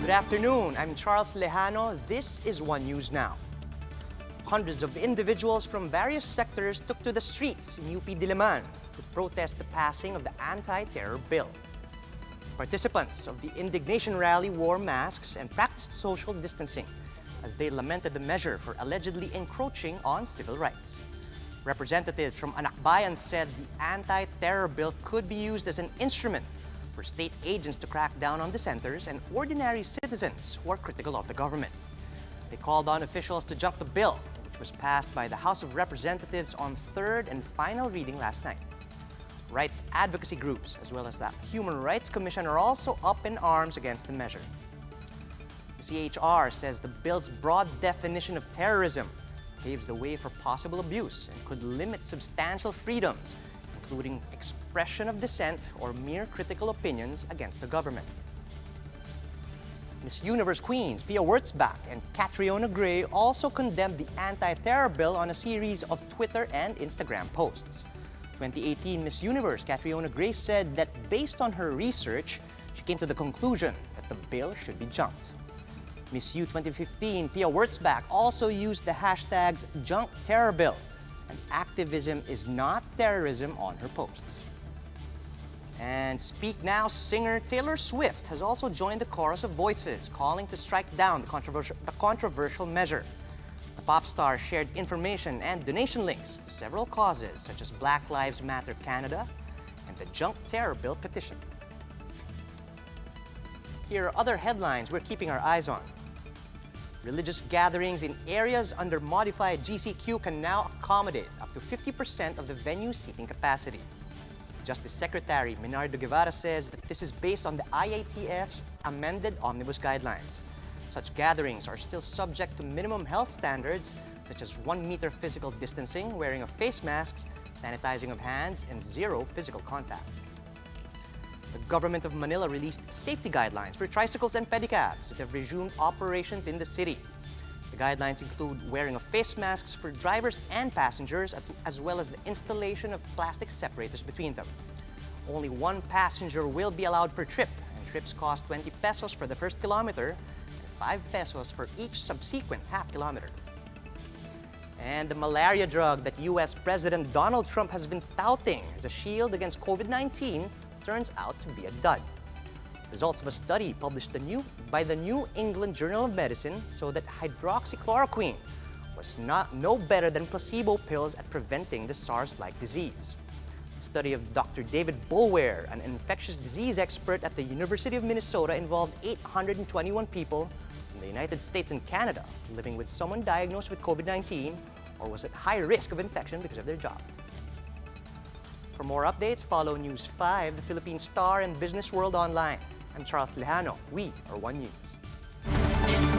Good afternoon, I'm Charles Lejano. This is One News Now. Hundreds of individuals from various sectors took to the streets in UP Diliman to protest the passing of the anti-terror bill. Participants of the indignation rally wore masks and practiced social distancing as they lamented the measure for allegedly encroaching on civil rights. Representatives from Anakbayan said the anti-terror bill could be used as an instrument for state agents to crack down on dissenters and ordinary citizens who are critical of the government. They called on officials to junk the bill, which was passed by the House of Representatives on third and final reading last night. Rights advocacy groups, as well as the Human Rights Commission, are also up in arms against the measure. The CHR says the bill's broad definition of terrorism paves the way for possible abuse and could limit substantial freedoms, including expression of dissent or mere critical opinions against the government. Miss Universe Queens Pia Wurtzbach and Catriona Gray also condemned the anti-terror bill on a series of Twitter and Instagram posts. 2018 Miss Universe Catriona Gray said that based on her research, she came to the conclusion that the bill should be junked. Miss U 2015 Pia Wurtzbach also used the hashtags #JunkTerrorBill and activism is not terrorism on her posts. And Speak Now singer Taylor Swift has also joined the chorus of voices calling to strike down the controversial measure. The pop star shared information and donation links to several causes such as Black Lives Matter Canada and the Junk Terror Bill petition. Here are other headlines we're keeping our eyes on. Religious gatherings in areas under modified GCQ can now accommodate up to 50% of the venue's seating capacity. Justice Secretary Minardo Guevara says that this is based on the IATF's amended omnibus guidelines. Such gatherings are still subject to minimum health standards such as 1 meter physical distancing, wearing of face masks, sanitizing of hands, and zero physical contact. The government of Manila released safety guidelines for tricycles and pedicabs that have resumed operations in the city. The guidelines include wearing of face masks for drivers and passengers, as well as the installation of plastic separators between them. Only one passenger will be allowed per trip, and trips cost 20 pesos for the first kilometer and 5 pesos for each subsequent half kilometer. And the malaria drug that US President Donald Trump has been touting as a shield against COVID-19 turns out to be a dud. Results of a study published by the New England Journal of Medicine show that hydroxychloroquine was no better than placebo pills at preventing the SARS-like disease. The study of Dr. David Boulware, an infectious disease expert at the University of Minnesota, involved 821 people from the United States and Canada living with someone diagnosed with COVID-19 or was at high risk of infection because of their job. For more updates, follow News 5, the Philippine Star, and Business World Online. I'm Charles Lejano. We are One News.